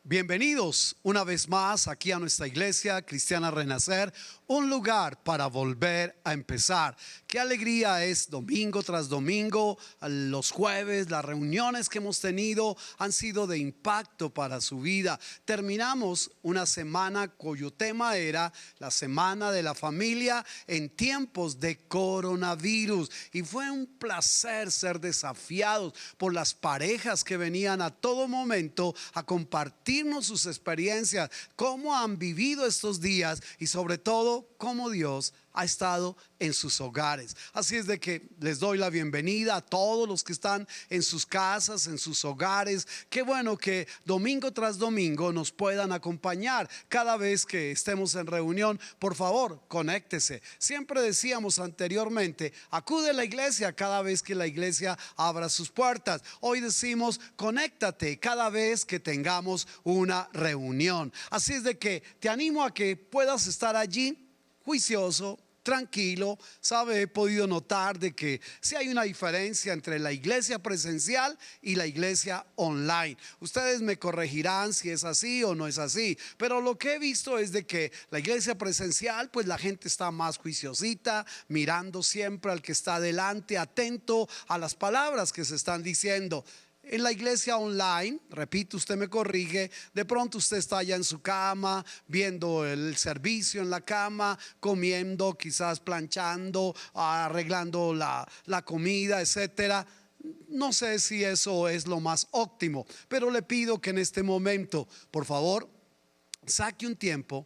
Bienvenidos una vez más aquí a nuestra iglesia cristiana Renacer, un lugar para volver a empezar. Qué alegría es domingo tras domingo, los jueves, las reuniones que hemos tenido han sido de impacto para su vida. Terminamos una semana cuyo tema era la semana de la familia en tiempos de coronavirus, y fue un placer ser desafiados por las parejas que venían a todo momento a compartirnos sus experiencias, cómo han vivido estos días y sobre todo cómo Dios ha estado en sus hogares. Así es de que les doy la bienvenida a todos los que están en sus casas, en sus hogares. Qué bueno que domingo tras domingo nos puedan acompañar cada vez que estemos en reunión. Por favor, conéctese. Siempre decíamos anteriormente, acude a la iglesia cada vez que la iglesia abra sus puertas. Hoy decimos, conéctate cada vez que tengamos una reunión. Así es de que te animo a que puedas estar allí juicioso, tranquilo. Sabe, he podido notar de que sí hay una diferencia entre la iglesia presencial y la iglesia online. Ustedes me corregirán si es así o no es así, pero lo que he visto es de que la iglesia presencial, pues la gente está más juiciosita, mirando siempre al que está delante, atento a las palabras que se están diciendo. En la iglesia online, repito, usted me corrige, de pronto usted está allá en su cama, viendo el servicio en la cama, comiendo, quizás planchando, arreglando la comida, etcétera. No sé si eso es lo más óptimo, pero le pido que en este momento, por favor, saque un tiempo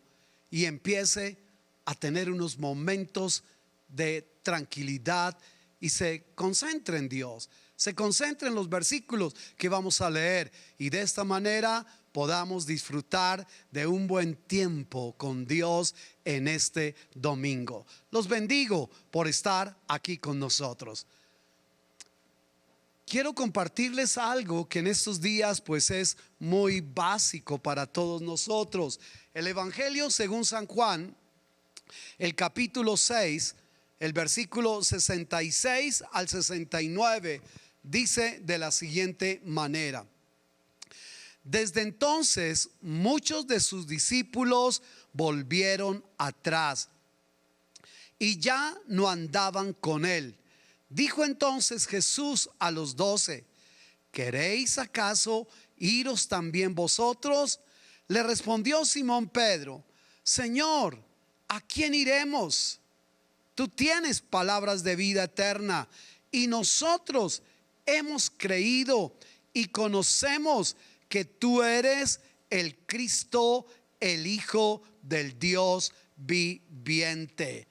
y empiece a tener unos momentos de tranquilidad y se concentre en Dios. Se concentre en los versículos que vamos a leer y de esta manera podamos disfrutar de un buen tiempo con Dios en este domingo. Los bendigo por estar aquí con nosotros. Quiero compartirles algo que en estos días pues es muy básico para todos nosotros. El Evangelio según San Juan, el capítulo 6, el versículo 66 al 69 dice de la siguiente manera: desde entonces muchos de sus discípulos volvieron atrás y ya no andaban con él. Dijo entonces Jesús a los 12: ¿queréis acaso iros también vosotros? Le respondió Simón Pedro: Señor, ¿a quién iremos? Tú tienes palabras de vida eterna y nosotros hemos creído y conocemos que tú eres el Cristo, el Hijo del Dios viviente.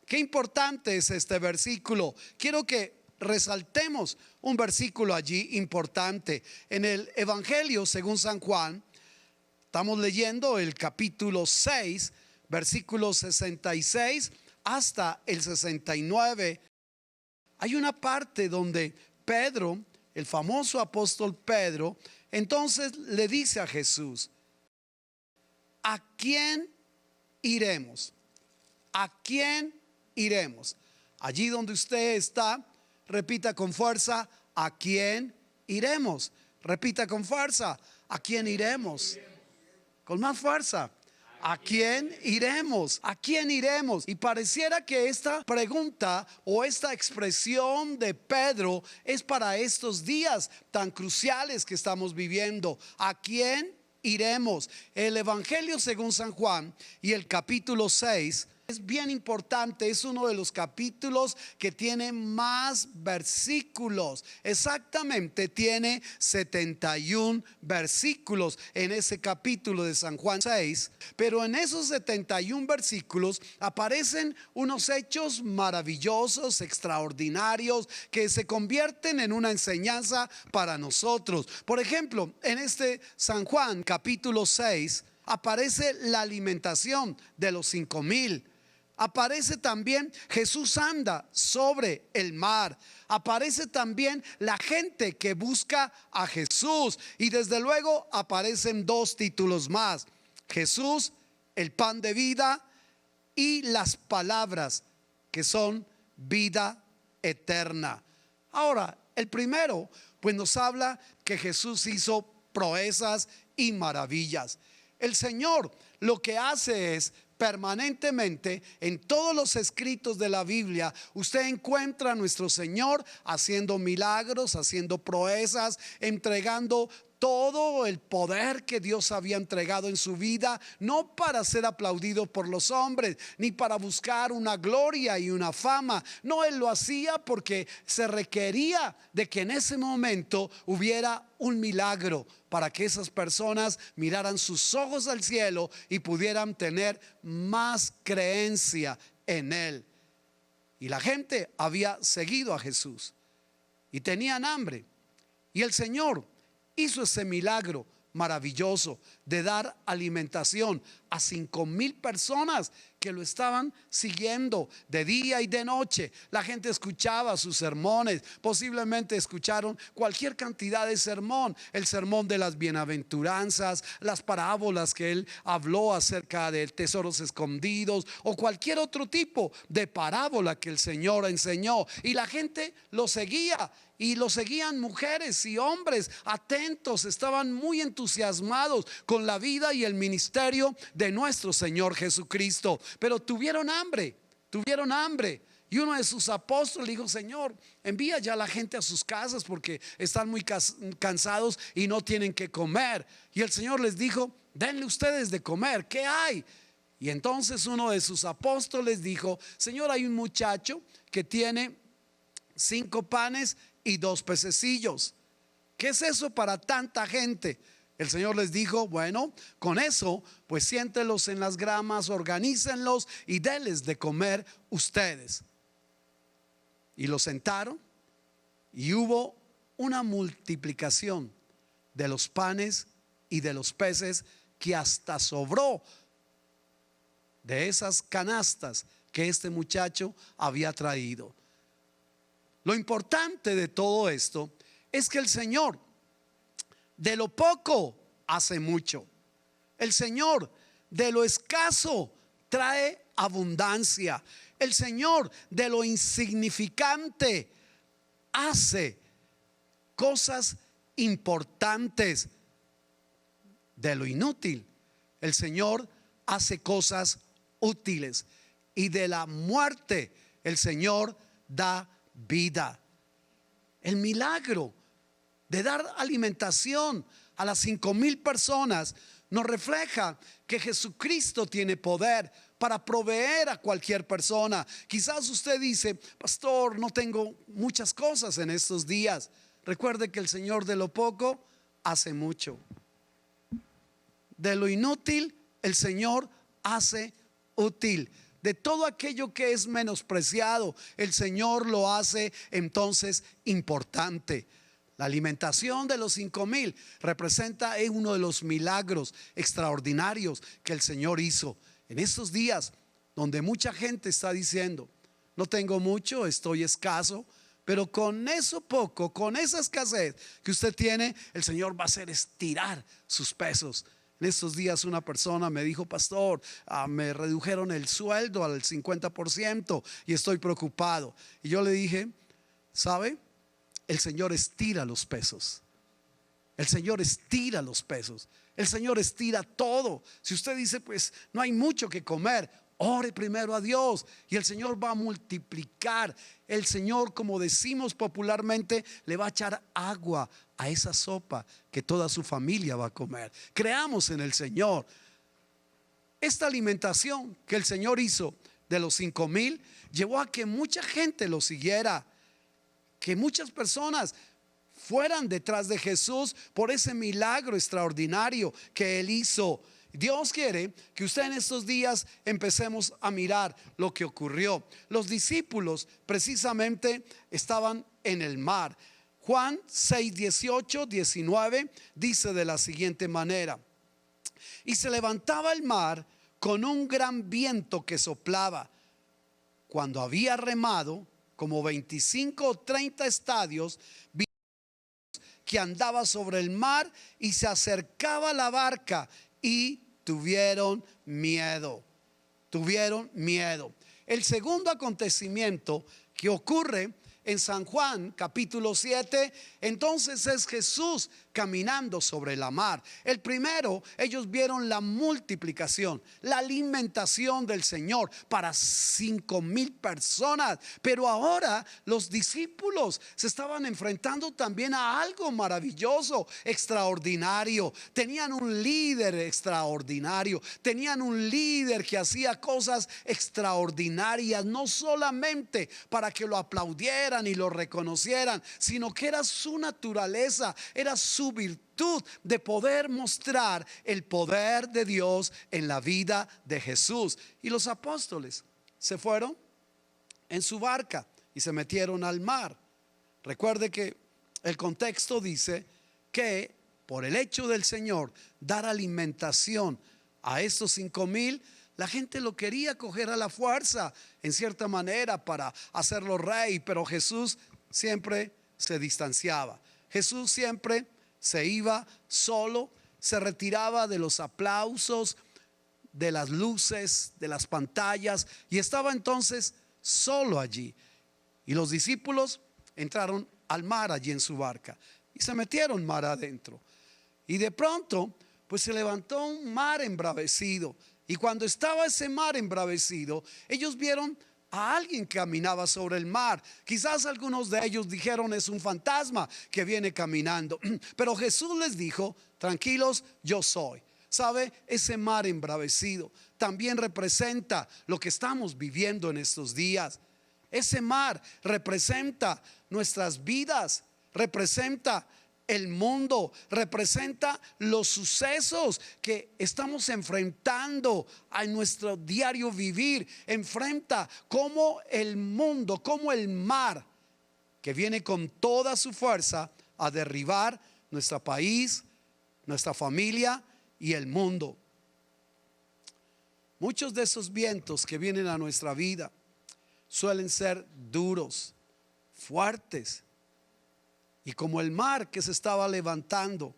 Qué importante es este versículo. Quiero que resaltemos un versículo allí importante. En el Evangelio según San Juan, estamos leyendo el capítulo 6, versículos 66 hasta el 69. Hay una parte donde Pedro, el famoso apóstol Pedro, entonces le dice a Jesús: ¿a quién iremos? ¿A quién iremos? Allí donde usted está, repita con fuerza: ¿a quién iremos? Repita con fuerza: ¿a quién iremos? Con más fuerza: ¿a quién iremos? ¿A quién iremos? Y pareciera que esta pregunta o esta expresión de Pedro es para estos días tan cruciales que estamos viviendo. ¿A quién iremos? El Evangelio según San Juan y el capítulo 6 es bien importante. Es uno de los capítulos que tiene más versículos. Exactamente tiene 71 versículos en ese capítulo de San Juan 6. Pero en esos 71 versículos aparecen unos hechos maravillosos, extraordinarios, que se convierten en una enseñanza para nosotros. Por ejemplo, en este San Juan capítulo 6 aparece la alimentación de los 5,000. Aparece también Jesús anda sobre el mar. Aparece también la gente que busca a Jesús. Y desde luego aparecen dos títulos más: Jesús, el pan de vida, y las palabras que son vida eterna. Ahora, el primero pues nos habla que Jesús hizo proezas y maravillas. El Señor lo que hace es permanentemente en todos los escritos de la Biblia, usted encuentra a nuestro Señor haciendo milagros, haciendo proezas, entregando todo el poder que Dios había entregado en su vida, no para ser aplaudido por los hombres, ni para buscar una gloria y una fama. No, Él lo hacía porque se requería de que en ese momento hubiera un milagro, para que esas personas miraran sus ojos al cielo y pudieran tener más creencia en Él. Y la gente había seguido a Jesús y tenían hambre, y el Señor hizo ese milagro maravilloso de dar alimentación a 5,000 personas que lo estaban siguiendo de día y de noche. La gente escuchaba sus sermones, posiblemente escucharon cualquier cantidad de sermón, el sermón de las bienaventuranzas, las parábolas que él habló acerca de tesoros escondidos, o cualquier otro tipo de parábola que el Señor enseñó, y la gente lo seguía. Y lo seguían mujeres y hombres atentos, estaban muy entusiasmados con la vida y el ministerio de nuestro Señor Jesucristo. Pero tuvieron hambre. Y uno de sus apóstoles dijo: Señor, envía ya a la gente a sus casas, porque están muy cansados y no tienen que comer. Y el Señor les dijo: denle ustedes de comer, ¿qué hay? Y entonces uno de sus apóstoles dijo: Señor, hay un muchacho que tiene 5 panes y 2 pececillos. ¿Qué es eso para tanta gente? El Señor les dijo: bueno, con eso pues siéntelos en las gramas, organícenlos y denles de comer ustedes. Y los sentaron, y hubo una multiplicación de los panes y de los peces, que hasta sobró de esas canastas que este muchacho había traído. Lo importante de todo esto es que el Señor de lo poco hace mucho. El Señor de lo escaso trae abundancia. El Señor de lo insignificante hace cosas importantes. De lo inútil, el Señor hace cosas útiles. Y de la muerte, el Señor da vida. El milagro de dar alimentación a las 5,000 personas nos refleja que Jesucristo tiene poder para proveer a cualquier persona. Quizás usted dice: pastor, no tengo muchas cosas en estos días. Recuerde que el Señor de lo poco hace mucho. De lo inútil, el Señor hace útil. De todo aquello que es menospreciado, el Señor lo hace entonces importante. La alimentación de los 5,000 representa uno de los milagros extraordinarios que el Señor hizo en estos días, donde mucha gente está diciendo: no tengo mucho, estoy escaso. Pero con eso poco, con esa escasez que usted tiene, el Señor va a hacer estirar sus pesos. En estos días una persona me dijo: pastor, me redujeron el sueldo al 50% y estoy preocupado. Y yo le dije: ¿sabe? El Señor estira los pesos. El Señor estira los pesos. El Señor estira todo. Si usted dice: pues no hay mucho que comer, ore primero a Dios y el Señor va a multiplicar. El Señor, como decimos popularmente, le va a echar agua a esa sopa que toda su familia va a comer. Creamos en el Señor. Esta alimentación que el Señor hizo de los 5,000 llevó a que mucha gente lo siguiera, que muchas personas fueran detrás de Jesús por ese milagro extraordinario que Él hizo. Dios quiere que usted en estos días empecemos a mirar lo que ocurrió. Los discípulos precisamente estaban en el mar. Juan 6, 18, 19 dice de la siguiente manera: y se levantaba el mar con un gran viento que soplaba. Cuando había remado como 25 o 30 estadios, vimos que andaba sobre el mar y se acercaba a la barca, y tuvieron miedo. El segundo acontecimiento que ocurre en San Juan capítulo 7, entonces es Jesús caminando sobre la mar. El primero, ellos vieron la multiplicación, la alimentación del Señor para 5,000 personas. Pero ahora los discípulos se estaban enfrentando también a algo maravilloso, extraordinario. Tenían un líder extraordinario, tenían un líder que hacía cosas extraordinarias, no solamente para que lo aplaudieran y lo reconocieran, sino que era su naturaleza, era su virtud de poder mostrar el poder de Dios en la vida de Jesús. Y los apóstoles se fueron en su barca y se metieron al mar. Recuerde que el contexto dice que por el hecho del Señor dar alimentación a estos 5,000, la gente lo quería coger a la fuerza en cierta manera para hacerlo rey, pero Jesús siempre se distanciaba. Jesús siempre se iba solo, se retiraba de los aplausos, de las luces, de las pantallas, y estaba entonces solo allí. Y los discípulos entraron al mar allí en su barca y se metieron mar adentro. Y de pronto pues se levantó un mar embravecido. Y cuando estaba ese mar embravecido, ellos vieron a alguien que caminaba sobre el mar. Quizás algunos de ellos dijeron: es un fantasma que viene caminando. Pero Jesús les dijo: tranquilos, yo soy. ¿Sabe? Ese mar embravecido también representa lo que estamos viviendo en estos días. Ese mar representa nuestras vidas, representa el mundo, representa los sucesos que estamos enfrentando en nuestro diario vivir. Enfrenta cómo el mundo, cómo el mar, que viene con toda su fuerza a derribar nuestro país, nuestra familia y el mundo. Muchos de esos vientos que vienen a nuestra vida suelen ser duros, fuertes. Y como el mar que se estaba levantando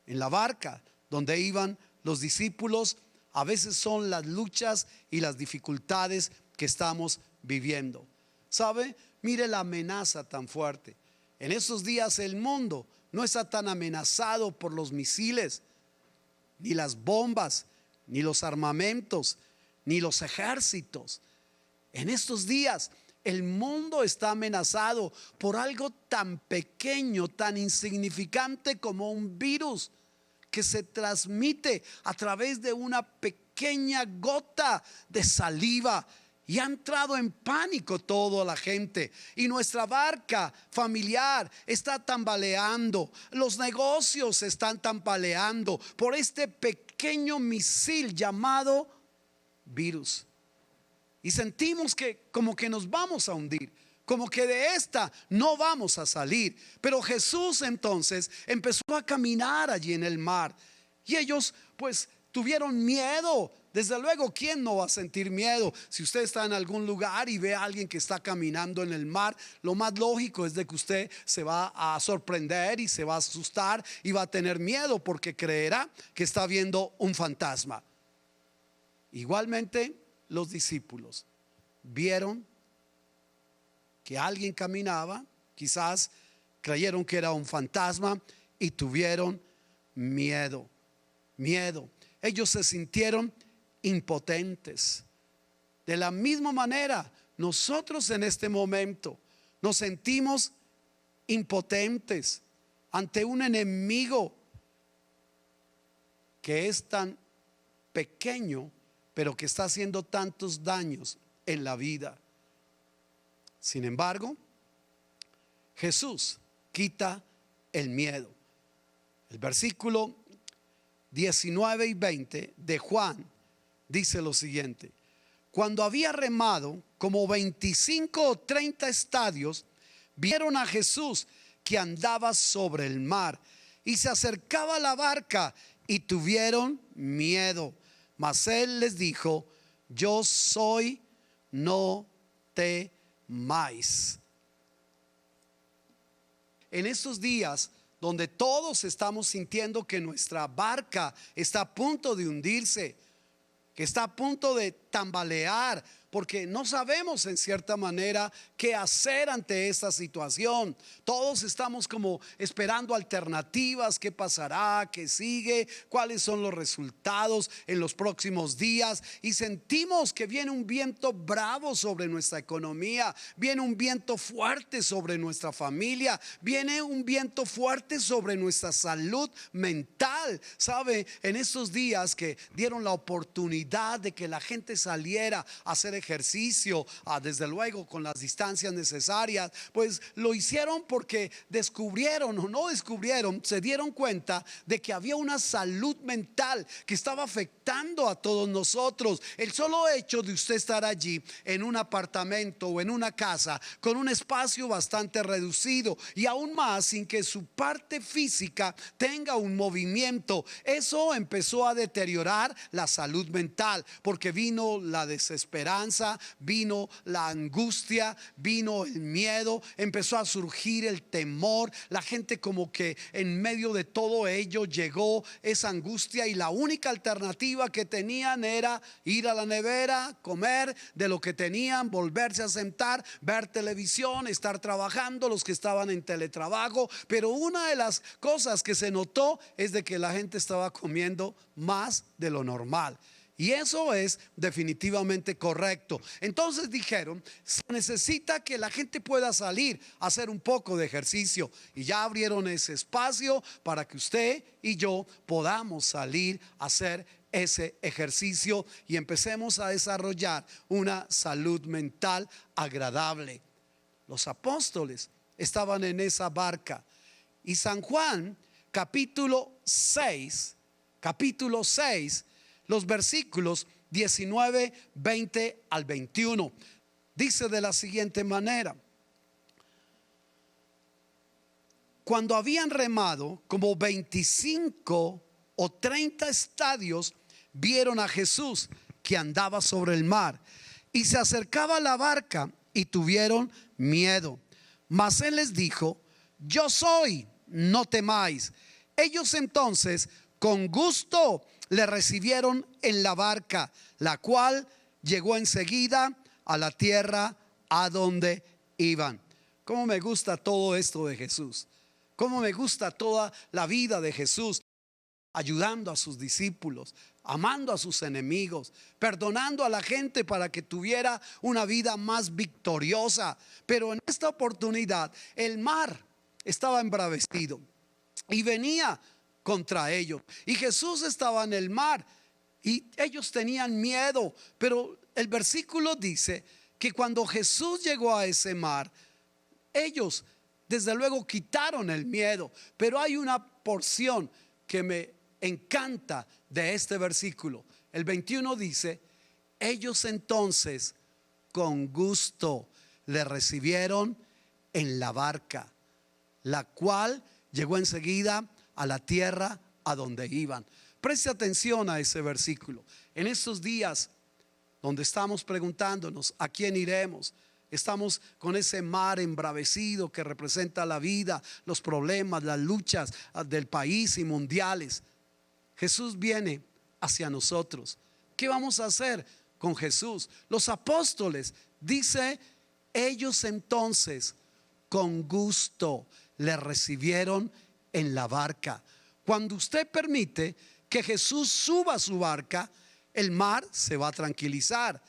en la barca donde iban los discípulos, a veces son las luchas y las dificultades que estamos viviendo. ¿Sabe? Mire la amenaza tan fuerte. En estos días el mundo no está tan amenazado por los misiles, ni las bombas, ni los armamentos, ni los ejércitos. En estos días el mundo está amenazado por algo tan pequeño, tan insignificante como un virus que se transmite a través de una pequeña gota de saliva. Y ha entrado en pánico toda la gente. Y nuestra barca familiar está tambaleando. Los negocios están tambaleando por este pequeño misil llamado virus. Y sentimos que como que nos vamos a hundir, como que de esta no vamos a salir. Pero Jesús entonces empezó a caminar allí en el mar. Y ellos pues tuvieron miedo. Desde luego, ¿quién no va a sentir miedo? Si usted está en algún lugar y ve a alguien que está caminando en el mar, lo más lógico es de que usted se va a sorprender y se va a asustar y va a tener miedo, porque creerá que está viendo un fantasma. Igualmente, los discípulos vieron que alguien caminaba, quizás creyeron que era un fantasma y tuvieron miedo. Ellos se sintieron impotentes. De la misma manera, nosotros en este momento nos sentimos impotentes ante un enemigo que es tan pequeño, pero que está haciendo tantos daños en la vida. Sin embargo, Jesús quita el miedo. El versículo 19 y 20 de Juan dice lo siguiente: cuando había remado como 25 o 30 estadios, vieron a Jesús que andaba sobre el mar y se acercaba a la barca, y tuvieron miedo. Mas él les dijo: yo soy, no temáis. En estos días donde todos estamos sintiendo que nuestra barca está a punto de hundirse, que está a punto de tambalear porque no sabemos en cierta manera qué hacer ante esta situación. Todos estamos como esperando alternativas, qué pasará, qué sigue, cuáles son los resultados en los próximos días, y sentimos que viene un viento bravo sobre nuestra economía, viene un viento fuerte sobre nuestra familia, viene un viento fuerte sobre nuestra salud mental. Sabe, en estos días que dieron la oportunidad de que la gente saliera a hacer ejercicio, desde luego con las distancias necesarias, pues lo hicieron porque descubrieron o no descubrieron, se dieron cuenta de que había una salud mental que estaba afectando a todos nosotros. El solo hecho de usted estar allí en un apartamento o en una casa con un espacio bastante reducido, y aún más sin que su parte física tenga un movimiento, eso empezó a deteriorar la salud mental, porque vino la desesperanza, vino la angustia, vino el miedo, empezó a surgir el temor. La gente como que en medio de todo ello llegó esa angustia, y la única alternativa que tenían era ir a la nevera, comer de lo que tenían, volverse a sentar, ver televisión, estar trabajando los que estaban en teletrabajo. Pero una de las cosas que se notó es de que la gente estaba comiendo más de lo normal, y eso es definitivamente correcto. Entonces dijeron, se necesita que la gente pueda salir a hacer un poco de ejercicio, y ya abrieron ese espacio para que usted y yo podamos salir a hacer ese ejercicio y empecemos a desarrollar una salud mental agradable. Los apóstoles estaban en esa barca, y San Juan capítulo 6, los versículos 19, 20 al 21, dice de la siguiente manera: cuando habían remado como 25 o 30 estadios, vieron a Jesús que andaba sobre el mar, y se acercaba a la barca, y tuvieron miedo. Mas él les dijo: yo soy, no temáis. Ellos entonces con gusto le recibieron en la barca, la cual llegó enseguida a la tierra a donde iban. Cómo me gusta todo esto de Jesús, cómo me gusta toda la vida de Jesús, ayudando a sus discípulos, amando a sus enemigos, perdonando a la gente para que tuviera una vida más victoriosa. Pero en esta oportunidad el mar estaba embravecido y venía contra ellos, y Jesús estaba en el mar y ellos tenían miedo. Pero el versículo dice que cuando Jesús llegó a ese mar, ellos desde luego quitaron el miedo. Pero hay una porción que me encanta de este versículo. El 21 dice: ellos entonces con gusto le recibieron en la barca, la cual llegó enseguida a la tierra a donde iban. Preste atención a ese versículo. En estos días donde estamos preguntándonos a quién iremos, estamos con ese mar embravecido que representa la vida, los problemas, las luchas del país y mundiales. Jesús viene hacia nosotros. ¿Qué vamos a hacer con Jesús? Los apóstoles, dice, ellos entonces con gusto le recibieron en la barca. Cuando usted permite que Jesús suba a su barca, el mar se va a tranquilizar.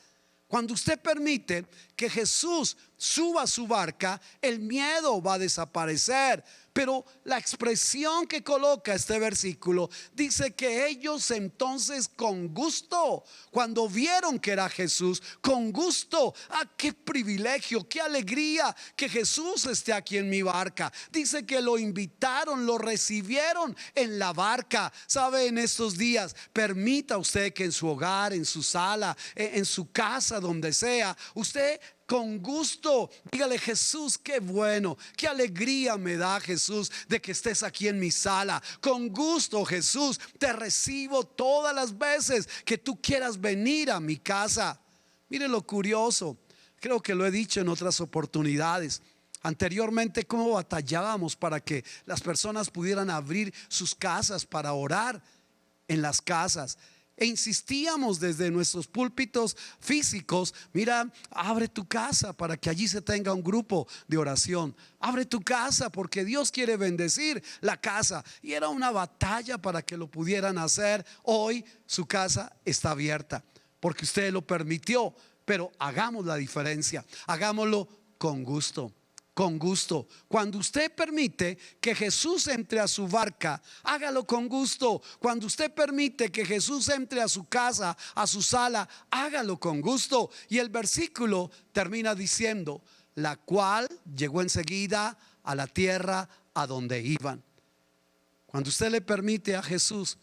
Cuando usted permite que Jesús suba a su barca, el miedo va a desaparecer. Pero la expresión que coloca este versículo dice que ellos entonces con gusto, cuando vieron que era Jesús, con gusto. Qué privilegio, qué alegría que Jesús esté aquí en mi barca. Dice que lo invitaron, lo recibieron en la barca. Sabe, en estos días permita usted que en su hogar, en su sala, en su casa, donde sea, usted con gusto dígale: Jesús, qué bueno, qué alegría me da, Jesús, de que estés aquí en mi sala. Con gusto, Jesús, te recibo todas las veces que tú quieras venir a mi casa. Mire lo curioso, creo que lo he dicho en otras oportunidades anteriormente, cómo batallábamos para que las personas pudieran abrir sus casas para orar en las casas. e insistíamos desde nuestros púlpitos físicos: mira, abre tu casa para que allí se tenga un grupo de oración. Abre tu casa porque Dios quiere bendecir la casa. Y era una batalla para que lo pudieran hacer. Hoy su casa está abierta porque usted lo permitió. Pero hagamos la diferencia, hagámoslo con gusto. Con gusto. Cuando usted permite que Jesús entre a su barca, hágalo con gusto. Cuando usted permite que Jesús entre a su casa, a su sala, hágalo con gusto. Y el versículo termina diciendo: la cual llegó enseguida a la tierra a donde iban. Cuando usted le permite a Jesús,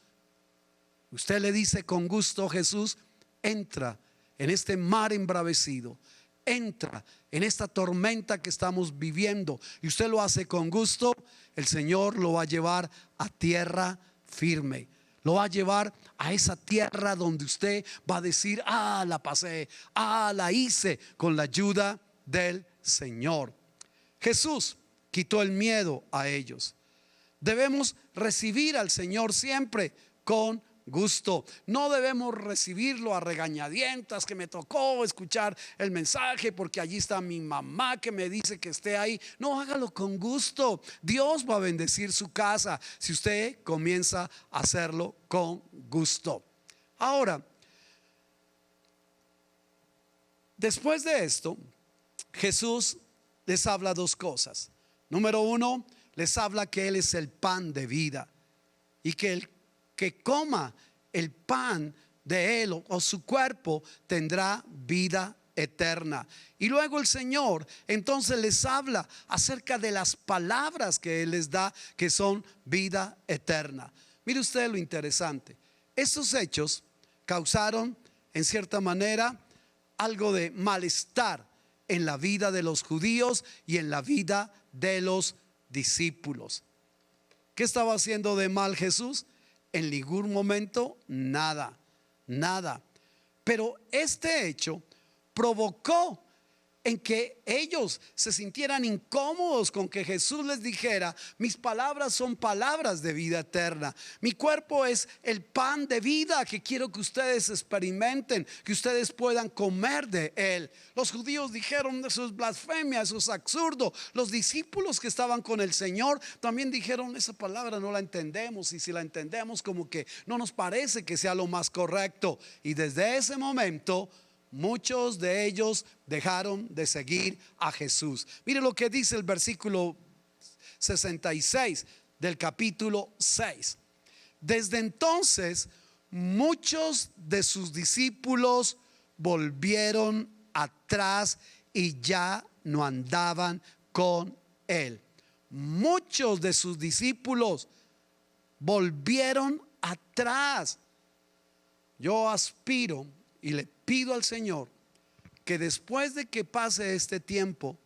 usted le dice con gusto: Jesús, entra en este mar embravecido, entra en esta tormenta que estamos viviendo, y usted lo hace con gusto, el Señor lo va a llevar a tierra firme. Lo va a llevar a esa tierra donde usted va a decir: ah, la pasé, ah, la hice con la ayuda del Señor. Jesús quitó el miedo a ellos. Debemos recibir al Señor siempre con gusto. No debemos recibirlo a regañadientas, que me tocó escuchar el mensaje porque allí está mi mamá que me dice que esté ahí. No, hágalo con gusto. Dios va a bendecir su casa si usted comienza a hacerlo con gusto. Ahora, después de esto, Jesús les habla dos cosas. Número uno, les habla que Él es el pan de vida, y que el que coma el pan de Él o su cuerpo tendrá vida eterna. Y luego el Señor entonces les habla acerca de las palabras que Él les da, que son vida eterna. Mire usted lo interesante: estos hechos causaron en cierta manera algo de malestar en la vida de los judíos y en la vida de los discípulos. ¿Qué estaba haciendo de mal Jesús? En ningún momento nada, nada. Pero este hecho provocó en que ellos se sintieran incómodos con que Jesús les dijera: mis palabras son palabras de vida eterna, mi cuerpo es el pan de vida que quiero que ustedes experimenten, que ustedes puedan comer de él. Los judíos dijeron: eso es blasfemia, eso es absurdo. Los discípulos que estaban con el Señor también dijeron: esa palabra no la entendemos, y si la entendemos como que no nos parece que sea lo más correcto. Y desde ese momento muchos de ellos dejaron de seguir a Jesús. Mire lo que dice el versículo 66 del capítulo 6. Desde entonces muchos de sus discípulos volvieron atrás y ya no andaban con él. Muchos de sus discípulos volvieron atrás. Yo aspiro y le pido al Señor que después de que pase este tiempo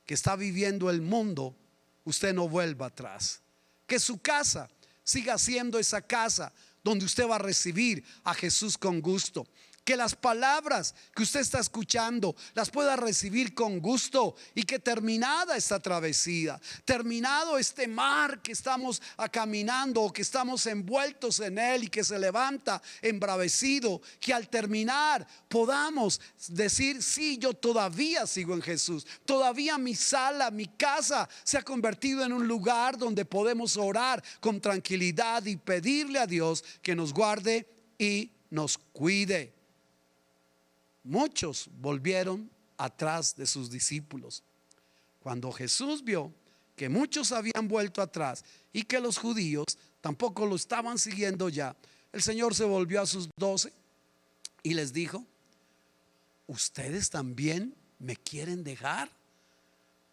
que está viviendo el mundo, usted no vuelva atrás. Que su casa siga siendo esa casa donde usted va a recibir a Jesús con gusto. Que las palabras que usted está escuchando las pueda recibir con gusto, y que terminada esta travesía, terminado este mar que estamos caminando o que estamos envueltos en él y que se levanta embravecido, que al terminar podamos decir: sí, yo todavía sigo en Jesús, todavía mi sala, mi casa se ha convertido en un lugar donde podemos orar con tranquilidad y pedirle a Dios que nos guarde y nos cuide. Muchos volvieron atrás de sus discípulos. Cuando Jesús vio que muchos habían vuelto atrás y que los judíos tampoco lo estaban siguiendo ya, el Señor se volvió a sus 12 y les dijo: ¿ustedes también me quieren dejar?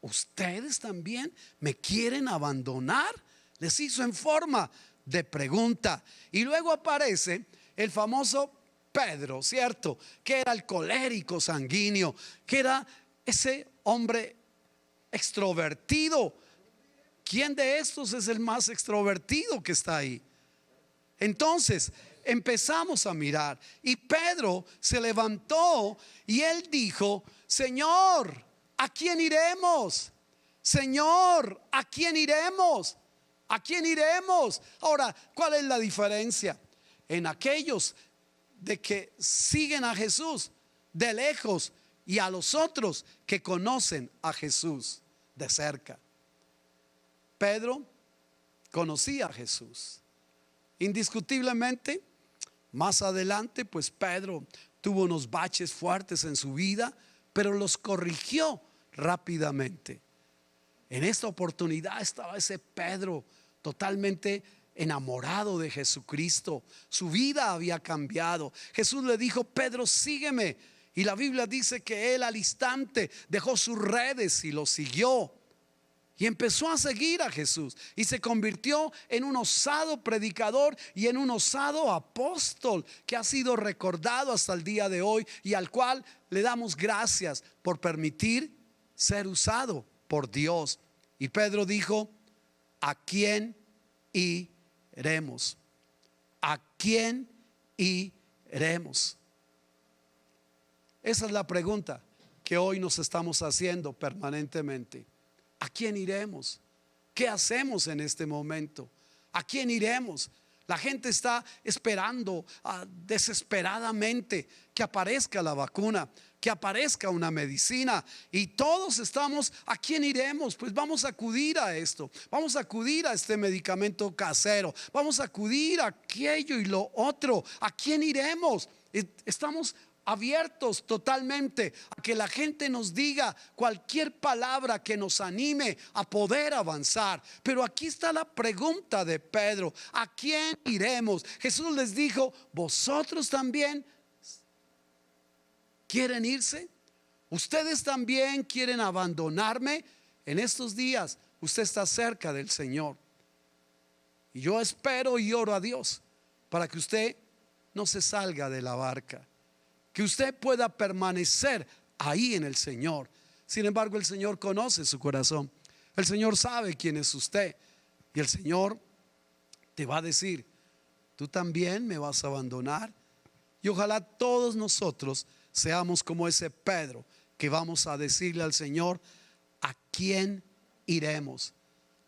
¿Ustedes también me quieren abandonar? Les hizo en forma de pregunta. Y luego aparece el famoso Pedro, ¿cierto? Que era el colérico sanguíneo, que era ese hombre extrovertido. ¿Quién de estos es el más extrovertido que está ahí? Entonces empezamos a mirar, y Pedro se levantó y él dijo: Señor, ¿a quién iremos? Señor, ¿a quién iremos? ¿A quién iremos? Ahora, ¿cuál es la diferencia? En aquellos de que siguen a Jesús de lejos y a los otros que conocen a Jesús de cerca. Pedro conocía a Jesús. Indiscutiblemente, más adelante, pues Pedro tuvo unos baches fuertes en su vida, pero los corrigió rápidamente. En esta oportunidad estaba ese Pedro totalmente enamorado de Jesucristo. Su vida había cambiado. Jesús le dijo: Pedro, sígueme. Y la Biblia dice que él al instante dejó sus redes y lo siguió. Y empezó a seguir a Jesús y se convirtió en un osado predicador y en un osado apóstol que ha sido recordado hasta el día de hoy, y al cual le damos gracias por permitir ser usado por Dios. Y Pedro dijo: ¿a quién iremos? ¿A quién iremos? Esa es la pregunta que hoy nos estamos haciendo permanentemente. ¿A quién iremos? ¿Qué hacemos en este momento? ¿A quién iremos? La gente está esperando desesperadamente que aparezca la vacuna, que aparezca una medicina, y todos estamos: ¿a quién iremos? Pues vamos a acudir a esto, vamos a acudir a este medicamento casero, vamos a acudir a aquello y lo otro. ¿A quién iremos? Estamos abiertos totalmente a que la gente nos diga cualquier palabra que nos anime a poder avanzar. Pero aquí está la pregunta de Pedro: ¿a quién iremos? Jesús les dijo: ¿vosotros también quieren irse? ¿Ustedes también quieren abandonarme? En estos días usted está cerca del Señor, y yo espero y oro a Dios para que usted no se salga de la barca, que usted pueda permanecer ahí en el Señor. Sin embargo, el Señor conoce su corazón. El Señor sabe quién es usted, y el Señor te va a decir: ¿tú también me vas a abandonar? Y ojalá todos nosotros seamos como ese Pedro, que vamos a decirle al Señor: ¿a quién iremos?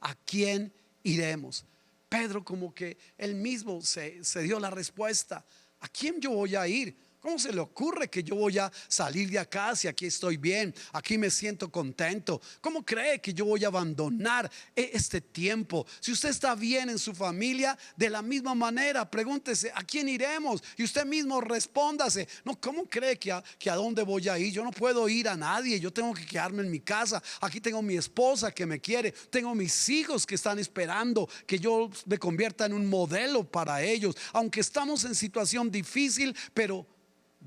¿A quién iremos? Pedro, como que él mismo se dio la respuesta: ¿a quién yo voy a ir? ¿Cómo se le ocurre que yo voy a salir de acá si aquí estoy bien, aquí me siento contento? ¿Cómo cree que yo voy a abandonar este tiempo? Si usted está bien en su familia, de la misma manera pregúntese: ¿a quién iremos? Y usted mismo respóndase: no, ¿cómo cree que a dónde voy a ir? Yo no puedo ir a nadie, yo tengo que quedarme en mi casa. Aquí tengo mi esposa que me quiere, tengo mis hijos que están esperando que yo me convierta en un modelo para ellos. Aunque estamos en situación difícil, pero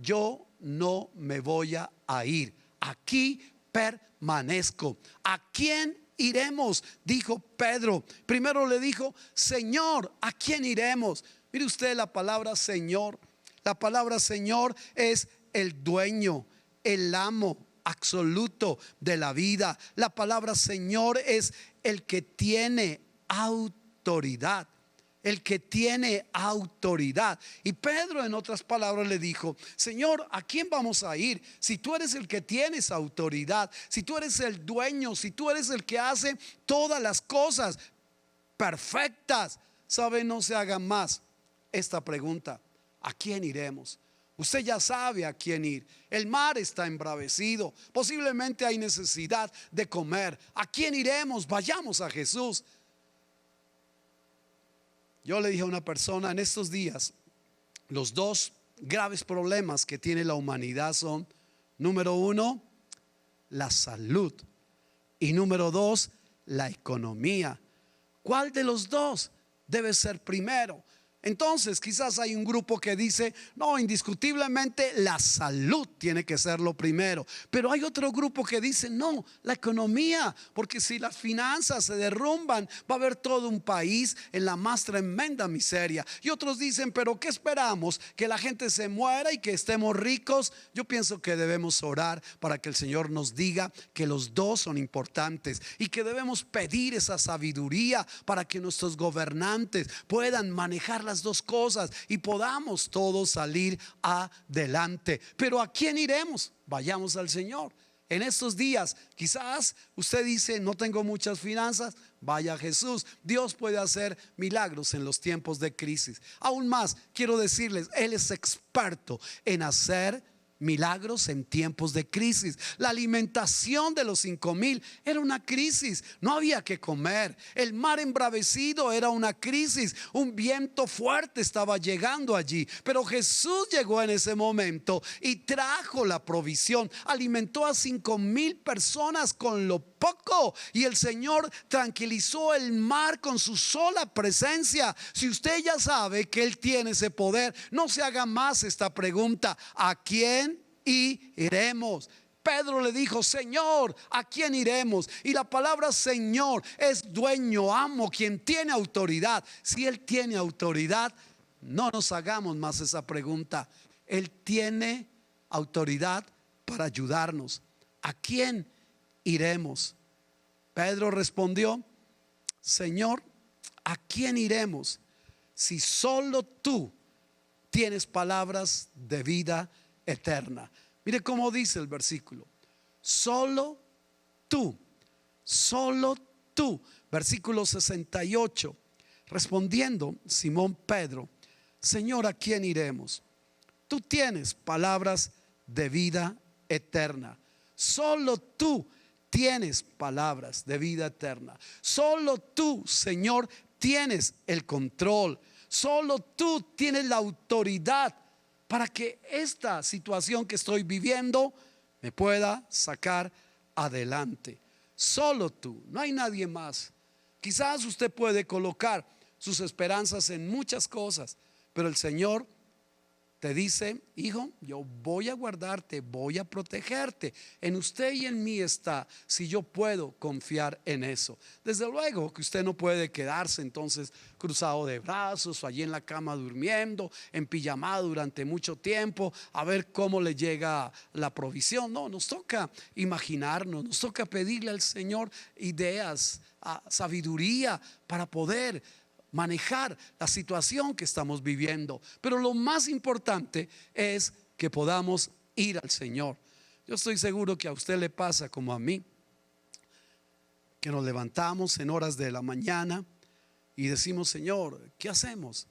yo no me voy a ir. Aquí permanezco. ¿A quién iremos? Dijo Pedro. Primero le dijo: Señor, ¿a quién iremos? Mire usted la palabra Señor. La palabra Señor es el dueño, el amo absoluto de la vida. La palabra Señor es el que tiene autoridad. El que tiene autoridad. Y Pedro, en otras palabras, le dijo: Señor, ¿a quién vamos a ir? Si tú eres el que tienes autoridad, si tú eres el dueño, si tú eres el que hace todas las cosas perfectas. ¿Sabe? No se haga más esta pregunta: ¿a quién iremos? Usted ya sabe a quién ir. El mar está embravecido, posiblemente hay necesidad de comer. ¿A quién iremos? Vayamos a Jesús. Yo le dije a una persona: en estos días los dos graves problemas que tiene la humanidad son: número uno, la salud, y número dos, la economía. ¿Cuál de los dos debe ser primero? Entonces quizás hay un grupo que dice: no, indiscutiblemente la salud tiene que ser lo primero. Pero hay otro grupo que dice: no, la economía, porque si las finanzas se derrumban, va a haber todo un país en la más tremenda miseria. Y otros dicen: pero ¿qué esperamos? ¿Que la gente se muera y que estemos ricos? Yo pienso que debemos orar para que el Señor nos diga que los dos son importantes, y que debemos pedir esa sabiduría para que nuestros gobernantes puedan manejar las dos cosas y podamos todos salir adelante. Pero ¿a quién iremos? Vayamos al Señor. en estos días, quizás usted dice, no tengo muchas finanzas, vaya a Jesús. Dios puede hacer milagros en los tiempos de crisis. Aún más, quiero decirles, Él es experto en hacer milagros en tiempos de crisis. La alimentación de los 5,000 era una crisis, no había que comer. El mar embravecido era una crisis, un viento fuerte estaba llegando allí, pero Jesús llegó en ese momento y trajo la provisión, alimentó a 5,000 personas con lo poco, y el Señor tranquilizó el mar con su sola presencia. Si usted ya sabe que Él tiene ese poder, no se haga más esta pregunta: ¿a quién iremos? Pedro le dijo: Señor, ¿a quién iremos? Y la palabra Señor es dueño, amo, quien tiene autoridad. Si Él tiene autoridad, no nos hagamos más esa pregunta. Él tiene autoridad para ayudarnos. ¿A quién iremos? Pedro respondió: Señor, ¿a quién iremos si solo tú tienes palabras de vida eterna? Mire cómo dice el versículo: solo tú, solo tú. Versículo 68. Respondiendo Simón Pedro: Señor, ¿a quién iremos? Tú tienes palabras de vida eterna. Solo tú tienes palabras de vida eterna. Solo tú, Señor, tienes el control. Solo tú tienes la autoridad para que esta situación que estoy viviendo me pueda sacar adelante. Solo tú, no hay nadie más. Quizás usted puede colocar sus esperanzas en muchas cosas, pero el Señor te dice: hijo, yo voy a guardarte, voy a protegerte. En usted y en mí está si yo puedo confiar en eso. Desde luego que usted no puede quedarse entonces cruzado de brazos o allí en la cama durmiendo, en pijamada durante mucho tiempo, a ver cómo le llega la provisión. No, nos toca imaginarnos, nos toca pedirle al Señor ideas, sabiduría para poder manejar la situación que estamos viviendo. Pero lo más importante es que podamos ir al Señor. Yo estoy seguro que a usted le pasa como a mí, que nos levantamos en horas de la mañana y decimos: Señor, ¿qué hacemos?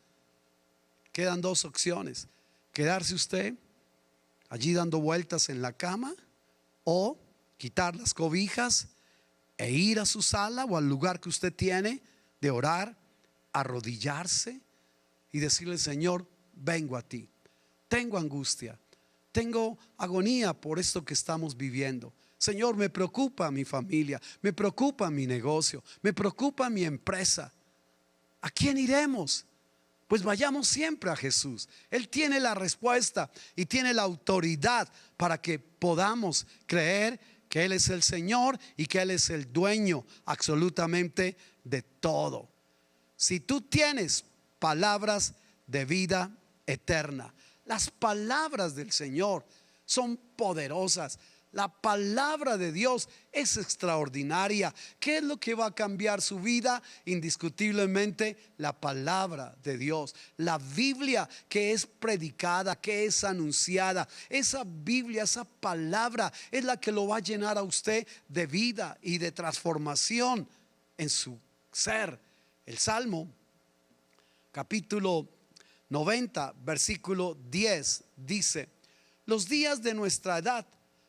Quedan dos opciones: quedarse usted allí dando vueltas en la cama, o quitar las cobijas e ir a su sala o al lugar que usted tiene de orar, arrodillarse y decirle: Señor, vengo a ti, tengo angustia, tengo agonía por esto que estamos viviendo. Señor, me preocupa mi familia, me preocupa mi negocio, me preocupa mi empresa. ¿A quién iremos? Pues vayamos siempre a Jesús. Él tiene la respuesta y tiene la autoridad para que podamos creer que Él es el Señor y que Él es el dueño absolutamente de todo. Si tú tienes palabras de vida eterna, las palabras del Señor son poderosas. La palabra de Dios es extraordinaria. ¿Qué es lo que va a cambiar su vida? Indiscutiblemente la palabra de Dios, la Biblia que es predicada, que es anunciada. Esa Biblia, esa palabra es la que lo va a llenar a usted de vida y de transformación en su ser. El Salmo capítulo 90 versículo 10 dice: los días de nuestra edad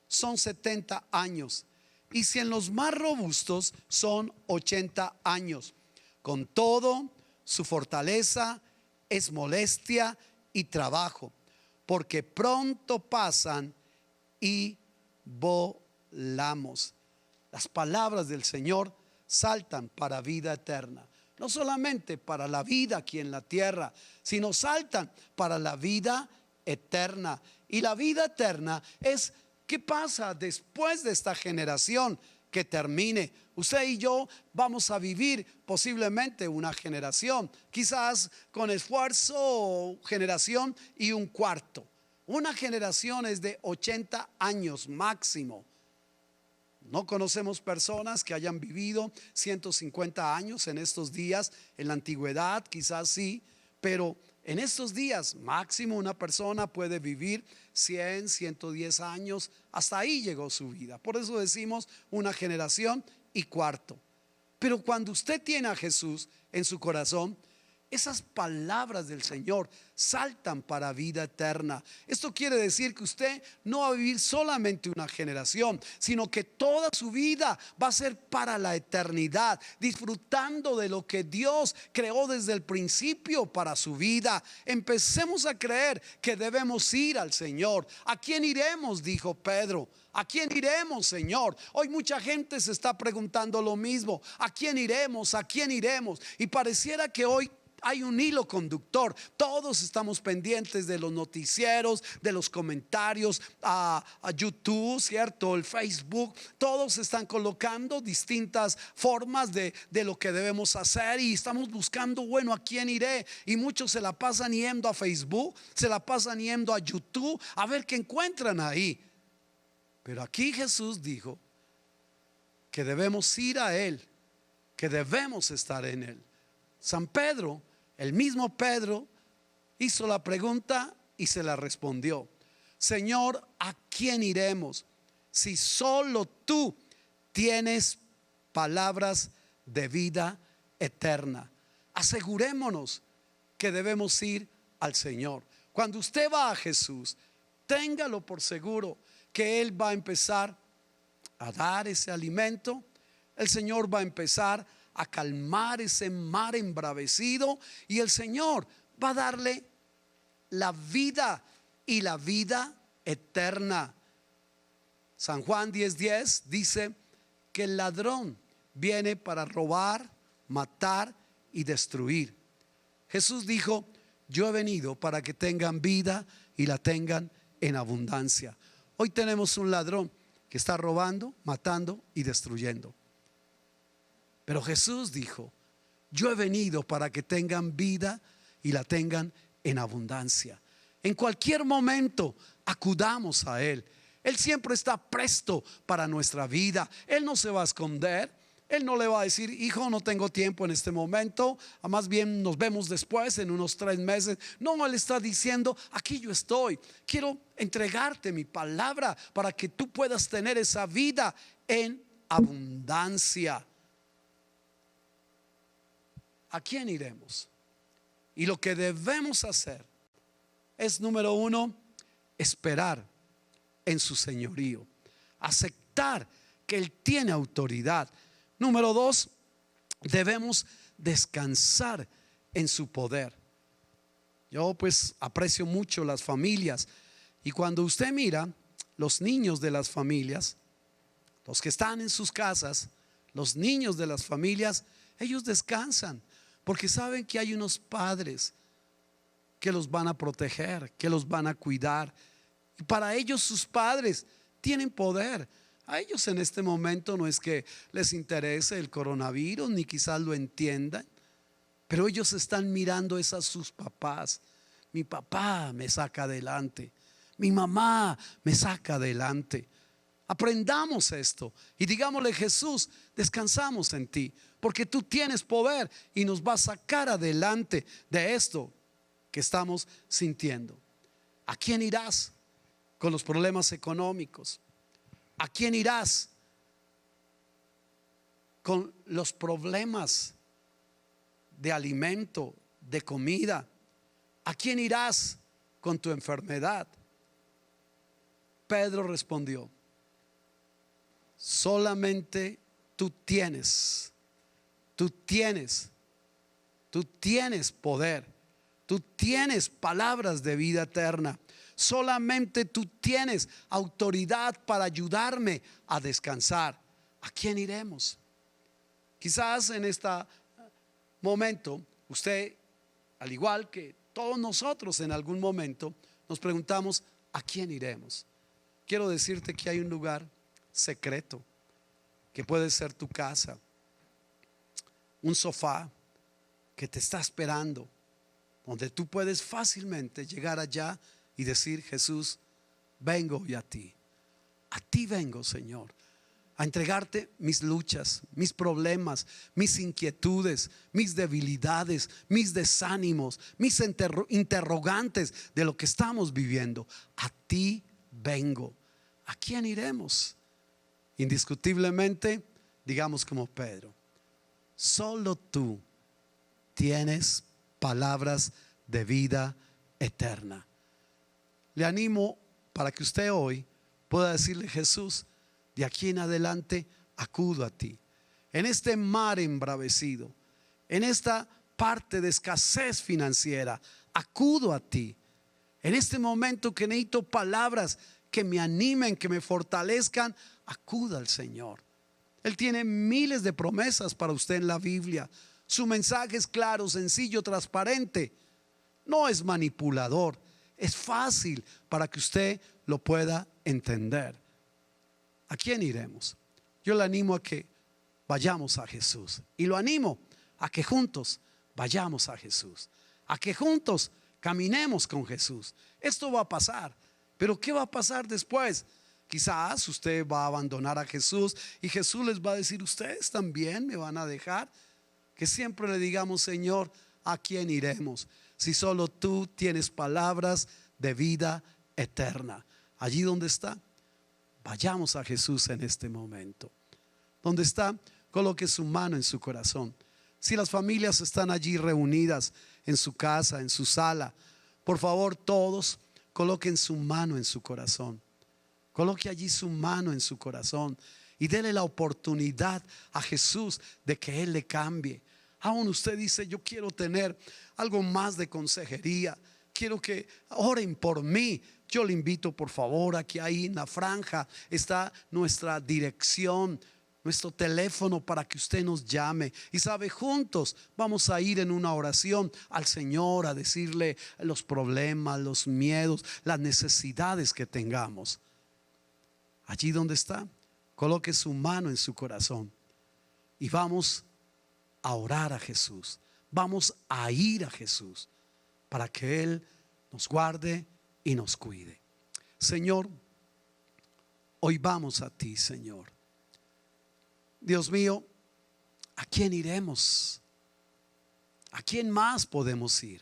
son 70 años, y si en los más robustos son 80 años. Con todo, su fortaleza es molestia y trabajo, porque pronto pasan y volamos. Las palabras del Señor saltan para vida eterna. No solamente para la vida aquí en la tierra, sino saltan para la vida eterna. Y la vida eterna es: ¿qué pasa después de esta generación que termine? Usted y yo vamos a vivir posiblemente una generación, quizás con esfuerzo, generación y un cuarto. Una generación es de 80 años máximo. No conocemos personas que hayan vivido 150 años en estos días. En la antigüedad quizás sí, pero En estos días, máximo una persona puede vivir 100, 110 años. Hasta ahí llegó su vida. Por eso decimos una generación y cuarto. Pero cuando usted tiene a Jesús en su corazón, esas palabras del Señor saltan para vida eterna. Esto quiere decir que usted no va a vivir solamente una generación, sino que toda su vida va a ser para la eternidad, disfrutando de lo que Dios creó desde el principio para su vida. Empecemos a creer que debemos ir al Señor. ¿A quién iremos?, dijo Pedro. ¿A quién iremos, Señor? Hoy mucha gente se está preguntando lo mismo. ¿A quién iremos? ¿A quién iremos? Y pareciera que hoy hay un hilo conductor. Todos estamos pendientes de los noticieros, de los comentarios a YouTube, ¿cierto? El Facebook. Todos están colocando distintas formas de lo que debemos hacer, y estamos buscando, bueno, ¿a quién iré? Y muchos se la pasan yendo a Facebook, se la pasan yendo a YouTube a ver qué encuentran ahí. Pero aquí Jesús dijo que debemos ir a Él, que debemos estar en Él. San Pedro, el mismo Pedro, hizo la pregunta y se la respondió: Señor, ¿a quién iremos si solo tú tienes palabras de vida eterna? Asegurémonos que debemos ir al Señor. Cuando usted va a Jesús, téngalo por seguro que Él va a empezar a dar ese alimento. El Señor va a empezar a calmar ese mar embravecido, y el Señor va a darle la vida, y la vida eterna. San Juan 10:10 dice que el ladrón viene para robar, matar y destruir. Jesús dijo: yo he venido para que tengan vida y la tengan en abundancia. Hoy tenemos un ladrón que está robando, matando y destruyendo. Pero Jesús dijo: yo he venido para que tengan vida y la tengan en abundancia. En cualquier momento acudamos a Él. Él siempre está presto para nuestra vida. Él no se va a esconder. Él no le va a decir: hijo, no tengo tiempo en este momento, más bien nos vemos después en unos 3 meses. No, Él está diciendo: aquí yo estoy, quiero entregarte mi palabra para que tú puedas tener esa vida en abundancia. ¿A quién iremos? Y lo que debemos hacer es, número 1, esperar en su señorío, aceptar que Él tiene autoridad. Número 2, debemos descansar en su poder. Yo pues aprecio mucho las familias, y cuando usted mira los niños de las familias, los que están en sus casas, los niños de las familias, ellos descansan porque saben que hay unos padres que los van a proteger, que los van a cuidar. Y para ellos sus padres tienen poder. A ellos en este momento no es que les interese el coronavirus, ni quizás lo entiendan, pero ellos están mirando a sus papás. Mi papá me saca adelante, mi mamá me saca adelante. Aprendamos esto y digámosle: Jesús, descansamos en ti, porque tú tienes poder y nos vas a sacar adelante de esto que estamos sintiendo. ¿A quién irás con los problemas económicos? ¿A quién irás con los problemas de alimento, de comida? ¿A quién irás con tu enfermedad? Pedro respondió: solamente tú tienes poder, tú tienes palabras de vida eterna. Solamente tú tienes autoridad para ayudarme a descansar. ¿A quién iremos? Quizás en este momento usted, al igual que todos nosotros, en algún momento nos preguntamos: ¿a quién iremos? Quiero decirte que hay un lugar secreto que puede ser tu casa, un sofá que te está esperando, donde tú puedes fácilmente llegar allá y decir: Jesús, vengo hoy a ti vengo, Señor. a entregarte mis luchas, mis problemas, mis inquietudes, mis debilidades, mis desánimos, mis interrogantes de lo que estamos viviendo. A ti vengo. ¿A quién iremos? Indiscutiblemente, digamos como Pedro, solo tú tienes palabras de vida eterna. Le animo para que usted hoy pueda decirle: Jesús, de aquí en adelante acudo a ti. En este mar embravecido, en esta parte de escasez financiera, acudo a ti. En este momento que necesito palabras que me animen, que me fortalezcan, acuda al Señor. Él tiene miles de promesas para usted en la Biblia. Su mensaje es claro, sencillo, transparente. No es manipulador. Es fácil para que usted lo pueda entender. ¿A quién iremos? Yo le animo a que vayamos a Jesús. Y lo animo a que juntos vayamos a Jesús. A que juntos caminemos con Jesús. Esto va a pasar. Pero ¿qué va a pasar después? Quizás usted va a abandonar a Jesús y Jesús les va a decir: ustedes también me van a dejar. Que siempre le digamos: Señor, ¿a quién iremos? Si solo tú tienes palabras de vida eterna. Allí donde está, vayamos a Jesús en este momento. Donde está, coloque su mano en su corazón. Si las familias están allí reunidas en su casa, en su sala, por favor, todos coloquen su mano en su corazón. Coloque allí su mano en su corazón y dele la oportunidad a Jesús de que Él le cambie. Aún usted dice: yo quiero tener algo más de consejería, quiero que oren por mí. Yo le invito, por favor, aquí ahí en la franja está nuestra dirección, nuestro teléfono, para que usted nos llame. Y sabe, juntos vamos a ir en una oración al Señor, a decirle los problemas, los miedos, las necesidades que tengamos. Allí donde está, coloque su mano en su corazón y vamos a orar a Jesús. Vamos a ir a Jesús para que Él nos guarde y nos cuide. Señor, hoy vamos a ti, Señor. Dios mío, ¿a quién iremos? ¿A quién más podemos ir?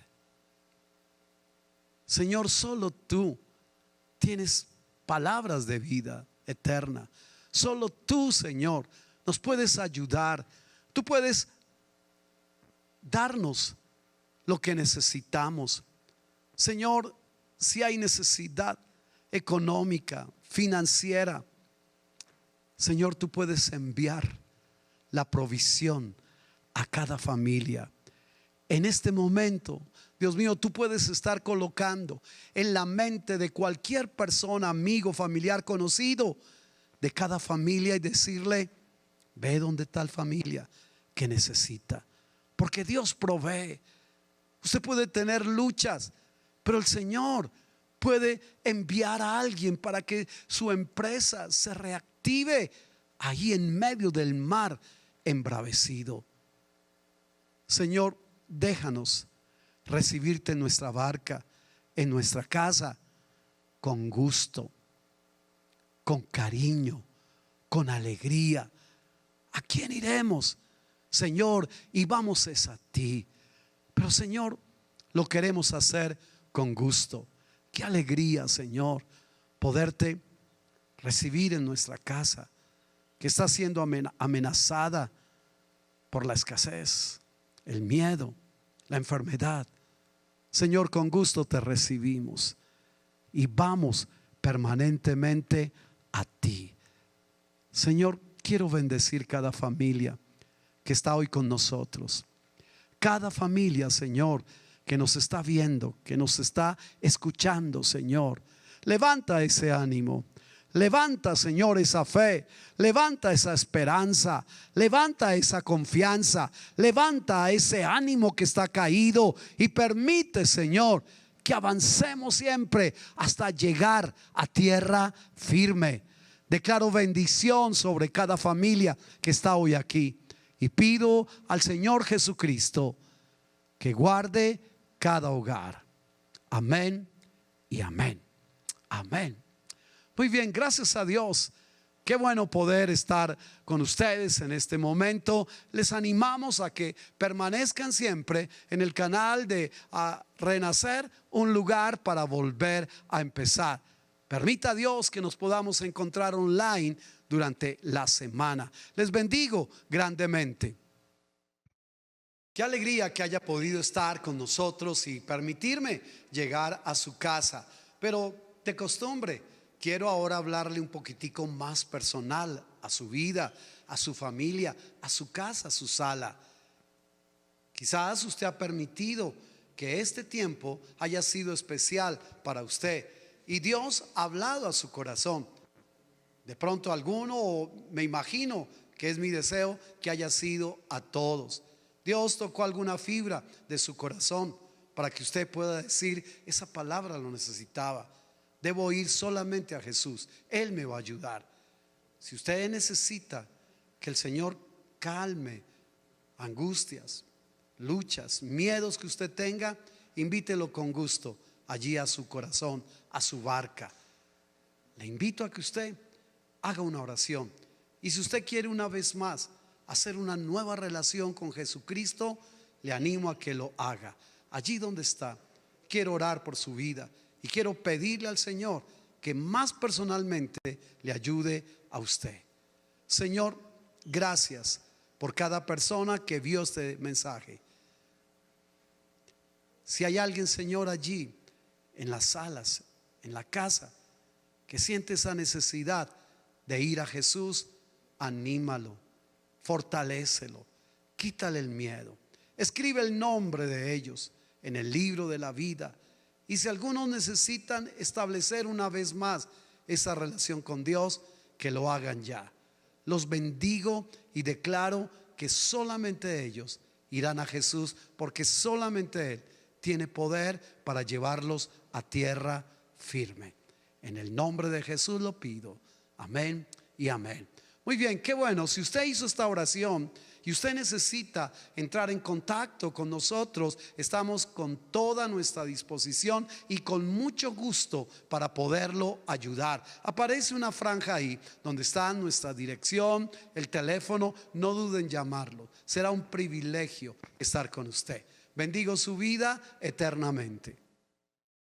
Señor, solo tú tienes palabras de vida eterna. Solo tú, Señor, nos puedes ayudar. Tú puedes darnos lo que necesitamos. Señor, si hay necesidad económica, financiera, Señor, tú puedes enviar la provisión a cada familia. En este momento, Dios mío, tú puedes estar colocando en la mente de cualquier persona, amigo, familiar, conocido de cada familia y decirle: ve donde tal familia que necesita, porque Dios provee. Usted puede tener luchas, pero el Señor puede enviar a alguien para que su empresa se reactive ahí en medio del mar embravecido. Señor, déjanos recibirte en nuestra barca, en nuestra casa, con gusto, con cariño, con alegría. ¿A quién iremos, Señor? Y vamos es a ti. Pero, Señor, lo queremos hacer con gusto. Qué alegría, Señor, poderte recibir en nuestra casa, que está siendo amenazada por la escasez, el miedo, la enfermedad. Señor, con gusto te recibimos y vamos permanentemente a ti. Señor, quiero bendecir cada familia que está hoy con nosotros. Cada familia, Señor, que nos está viendo, que nos está escuchando, Señor. Levanta ese ánimo. Levanta, Señor, esa fe. Levanta esa esperanza. Levanta esa confianza. Levanta ese ánimo que está caído. Y permite, Señor, que avancemos siempre hasta llegar a tierra firme. Declaro bendición sobre cada familia que está hoy aquí. Y pido al Señor Jesucristo que guarde cada hogar. Amén y amén. Amén. Muy bien, gracias a Dios Qué bueno poder estar con ustedes en este momento. Les animamos a que permanezcan siempre en el canal de Renacer, un lugar para volver a empezar. Permita a Dios que nos podamos encontrar online durante la semana. Les bendigo grandemente. Qué alegría que haya podido estar con nosotros y permitirme llegar a su casa. Pero de costumbre, quiero ahora hablarle un poquitico más personal a su vida, a su familia, a su casa, a su sala. Quizás usted ha permitido que este tiempo haya sido especial para usted y Dios ha hablado a su corazón. De pronto alguno, o me imagino que es mi deseo, que haya sido a todos. Dios tocó alguna fibra de su corazón para que usted pueda decir: esa palabra lo necesitaba. Debo ir solamente a Jesús, Él me va a ayudar. Si usted necesita que el Señor calme angustias, luchas, miedos que usted tenga, invítelo con gusto allí a su corazón, a su barca. Le invito a que usted haga una oración. Y si usted quiere una vez más hacer una nueva relación con Jesucristo, le animo a que lo haga. Allí donde está, quiero orar por su vida y quiero pedirle al Señor que más personalmente le ayude a usted. Señor, gracias por cada persona que vio este mensaje. Si hay alguien, Señor, allí en las salas, en la casa, que siente esa necesidad de ir a Jesús, anímalo, fortalécelo, quítale el miedo. Escribe el nombre de ellos en el libro de la vida. Y si algunos necesitan establecer una vez más esa relación con Dios, que lo hagan ya. Los bendigo y declaro que solamente ellos irán a Jesús, porque solamente Él tiene poder para llevarlos a tierra firme. En el nombre de Jesús lo pido. Amén y amén. Muy bien, qué bueno. Si usted hizo esta oración y usted necesita entrar en contacto con nosotros, estamos con toda nuestra disposición y con mucho gusto para poderlo ayudar. Aparece una franja ahí donde está nuestra dirección, el teléfono. No duden en llamarlo. Será un privilegio estar con usted. Bendigo su vida eternamente.